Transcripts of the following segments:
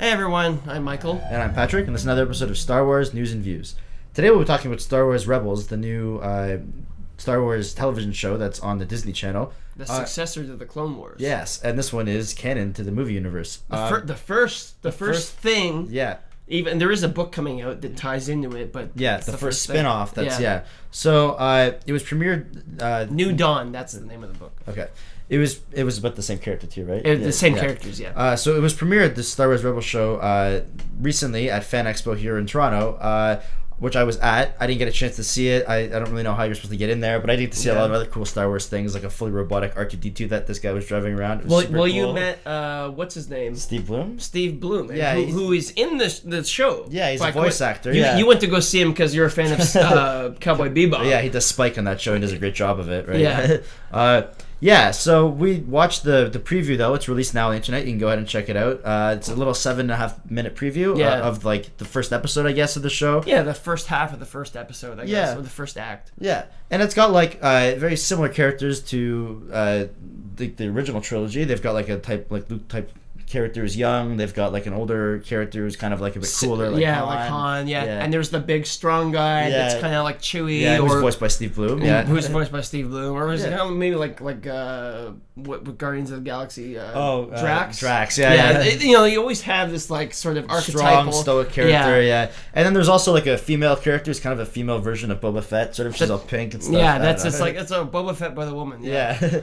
Hey everyone, I'm Michael. And I'm Patrick, and this is another episode of Star Wars News and Views. Today we'll be talking about Star Wars Rebels, the new Star Wars television show that's on the Disney Channel. The successor to the Clone Wars. Yes, and this one is canon to the movie universe. The first thing. Yeah. Even there is a book coming out that ties into it, but yeah, the first spin-off. Thing. That's So it was premiered. New Dawn. That's the name of the book. Okay. It was about the same character too, right? The same characters, yeah. So it was premiered, the Star Wars Rebels show, recently at Fan Expo here in Toronto, which I was at. I didn't get a chance to see it. I don't really know how you're supposed to get in there, but I did get to see a lot of other cool Star Wars things, like a fully robotic R2-D2 that this guy was driving around. It was super cool. You met, what's his name? Steve Bloom? Steve Bloom, who is in the show. Yeah, he's a voice actor. You went to go see him because you're a fan of Cowboy Bebop. Yeah, he does Spike on that show and does a great job of it, right? Yeah. So we watched the preview, though. It's released now on the internet. You can go ahead and check it out. It's a little 7.5 minute preview of like the first episode, I guess, of the show. Yeah, the first half of the first episode, I guess, or the first act. Yeah, and it's got like very similar characters to the original trilogy. They've got like a Luke type character who's young. They've got like an older character who's kind of like a bit cooler, like Han. Like Han. Yeah, and there's the big strong guy that's kind of like Chewie. Yeah, who's voiced by Steve Bloom. Yeah, who's voiced by Steve Bloom, or was it maybe like what Guardians of the Galaxy? Drax. Drax. Yeah. You always have this like sort of archetypal, strong, stoic character. Yeah, and then there's also like a female character who's kind of a female version of Boba Fett. Sort of, she's all pink and stuff. Yeah, it's a Boba Fett by the woman. Yeah.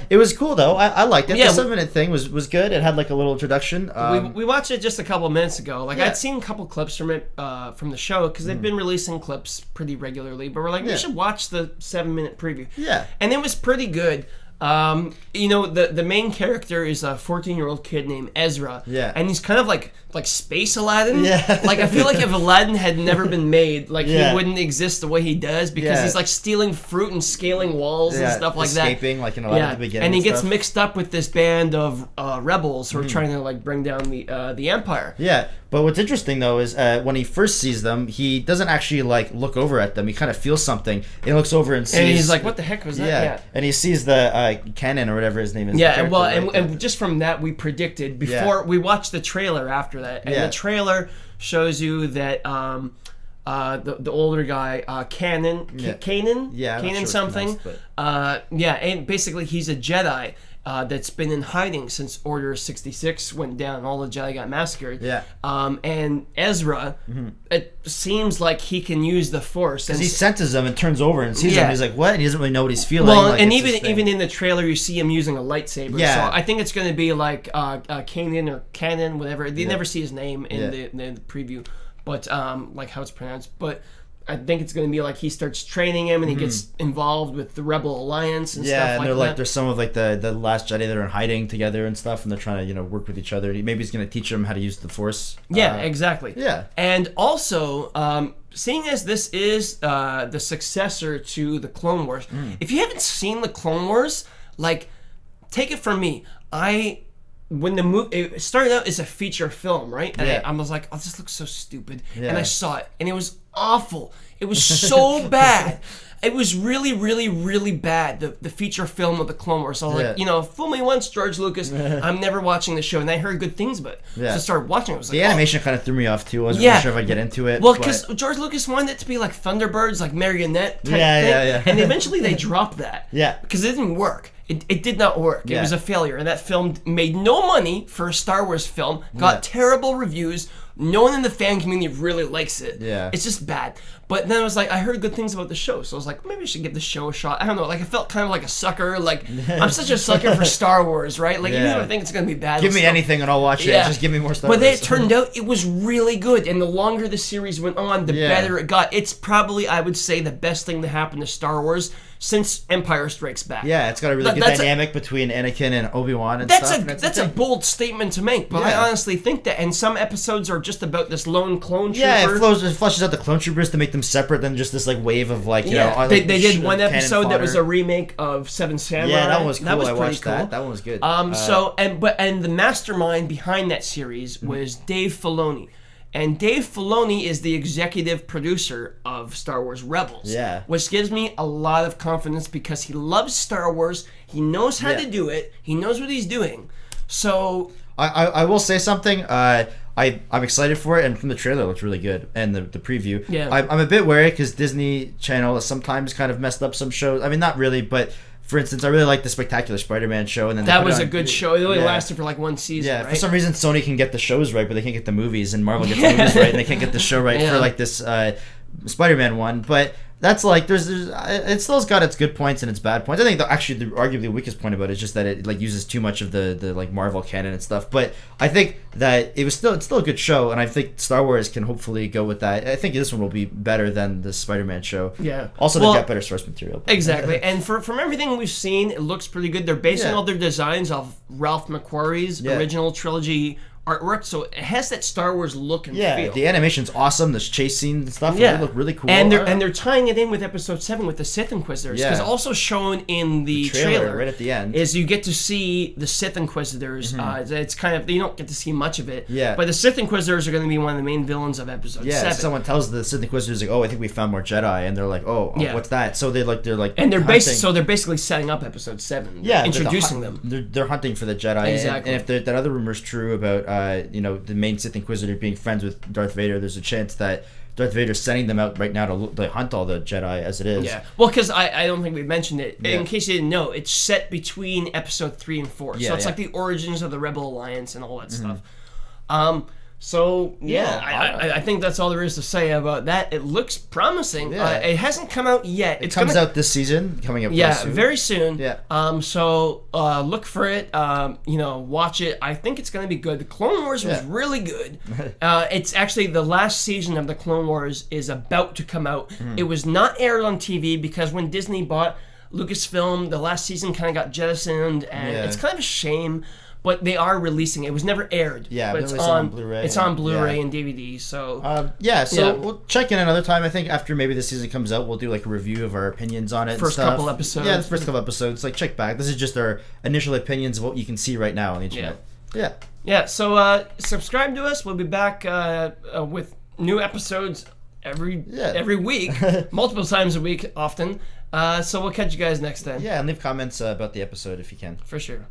It was cool though. I liked it. The 7-minute thing was good. It had like a little introduction. We watched it just a couple of minutes ago. I'd seen a couple clips from it from the show because they've been releasing clips pretty regularly. But we're like, we should watch the 7-minute preview. Yeah, and it was pretty good. The main character is a 14-year-old kid named Ezra. Yeah. And he's kind of like Space Aladdin. Yeah. I feel like if Aladdin had never been made, he wouldn't exist the way he does because he's like stealing fruit and scaling walls and stuff like that. Escaping like in Aladdin at the beginning. And he gets mixed up with this band of rebels who are trying to bring down the Empire. Yeah. But what's interesting though is when he first sees them, he doesn't actually look over at them. He kind of feels something. He looks over and sees. And he's like, "What the heck was that?" Yeah. And he sees the Kenan or whatever his name is. Yeah. And just from that, we predicted before we watched the trailer after that, and the trailer shows you that the older guy Kanan, Kanan something. And basically he's a Jedi. That's been in hiding since Order 66 went down. All the Jedi got massacred. Yeah. And Ezra, it seems like he can use the Force. Because he senses them and turns over and sees them. And he's like, what? And he doesn't really know what he's feeling. Well, and even in the trailer, you see him using a lightsaber. Yeah. So I think it's going to be like Kanan or Canon, whatever. They never see his name in the preview, but like how it's pronounced. But I think it's going to be like he starts training him and he gets involved with the Rebel Alliance and stuff like that. Yeah, and there's some of the last Jedi that are in hiding together and stuff, and they're trying to work with each other. Maybe he's going to teach them how to use the Force. Yeah, exactly. Yeah, and also seeing as this is the successor to the Clone Wars, if you haven't seen the Clone Wars, take it from me, when the movie it started out as a feature film, right? And I was like, "Oh, this looks so stupid," and I saw it, and it was awful. It was so bad. It was really, really, really bad. The feature film of the Clone Wars. So I was like, fool me once, George Lucas. I'm never watching the show, and I heard good things about it. So I started watching it. I was like, the animation kind of threw me off too. I wasn't really sure if I'd get into it. Well, because George Lucas wanted it to be like Thunderbirds, like marionette type thing. Yeah. And eventually they dropped that. Yeah. Because it didn't work. It did not work. It was a failure. And that film made no money for a Star Wars film. Got terrible reviews. No one in the fan community really likes it. Yeah. It's just bad. But then I was like, I heard good things about the show. So I was like, maybe I should give the show a shot. I don't know. I felt kind of like a sucker. I'm such a sucker for Star Wars, right? Even if I think it's going to be bad. Give me anything and I'll watch it. Just give me more Star Wars. But then it turned out it was really good. And the longer the series went on, the better it got. It's probably, I would say, the best thing to happen to Star Wars since Empire Strikes Back. Yeah, it's got a really good dynamic between Anakin and Obi-Wan and stuff. That's a bold statement to make, but I honestly think that. And some episodes are just about this lone clone trooper. Yeah, it flushes out the clone troopers to make them separate than just this wave of they did one episode that was a remake of Seven Samurai. Yeah, that one was cool. That was I watched cool. that. That one was good. And the mastermind behind that series was Dave Filoni. And Dave Filoni is the executive producer of Star Wars Rebels. Yeah. Which gives me a lot of confidence because he loves Star Wars. He knows how to do it. He knows what he's doing. So I will say something. I I'm excited for it, and from the trailer, it looks really good, and the preview. Yeah. I'm a bit wary because Disney Channel has sometimes kind of messed up some shows. I mean, not really, but for instance, I really like the Spectacular Spider-Man show, and then that was a good show. It only Yeah. lasted for like one season. Yeah, right? for some reason Sony can get the shows right, but they can't get the movies, and Marvel gets the movies right, and they can't get the show right Yeah. for like this Spider-Man one. But that's like there's it still's got its good points and its bad points. I think actually the arguably the weakest point about it is just that it like uses too much of the like Marvel canon and stuff. But I think that it's still a good show, and I think Star Wars can hopefully go with that. I think this one will be better than the Spider-Man show. Yeah. Also, Well, they've got better source material. Exactly, and from everything we've seen, it looks pretty good. They're basing Yeah. all their designs off Ralph McQuarrie's Yeah. original trilogy artwork, so it has that Star Wars look and Yeah, feel. the animation's awesome. The chase scenes and stuff, Yeah, they look really cool. and they're tying it in with Episode 7 with the Sith Inquisitors, because Yeah. also shown in the trailer right at the end. is you get to see the Sith Inquisitors. It's kind of you don't get to see much of it. Yeah. But the Sith Inquisitors are going to be one of the main villains of Episode 7. Someone tells the Sith Inquisitors like, "Oh, I think we found more Jedi," and they're like, "Oh, Yeah. what's that?" So they're like, and they're hunting- they're basically setting up Episode 7. yeah, Introducing them. They're hunting for the Jedi. Exactly. And if that other rumor is true about the main Sith Inquisitor being friends with Darth Vader, there's a chance that Darth Vader's sending them out right now to hunt all the Jedi as it is. Yeah. Well, because I don't think we mentioned it. Yeah. In case you didn't know, it's set between Episode 3 and 4. Yeah, So it's yeah. like the origins of the Rebel Alliance and all that stuff. So Yeah, I think that's all there is to say about that. It looks promising. Yeah. It hasn't come out yet. It comes out this season, coming up. Yeah, soon. very soon. Yeah. So look for it. Watch it. I think it's going to be good. The Clone Wars was Yeah. really good. It's actually the last season of the Clone Wars is about to come out. It was not aired on TV because when Disney bought Lucasfilm, the last season kind of got jettisoned, and Yeah. it's kind of a shame. But they are releasing it. It was never aired. Yeah, but but it's it's on on Blu-ray. It's on Blu-ray Yeah. and DVD. So So Yeah. we'll check in another time. I think after maybe the season comes out, we'll do like a review of our opinions on it. and First stuff. couple episodes. Yeah, the first couple episodes. Like check back. This is just our initial opinions of what you can see right now on the internet. Yeah. yeah. So subscribe to us. We'll be back with new episodes every week, multiple times a week, often. So we'll catch you guys next time. Yeah, and leave comments about the episode if you can. For sure.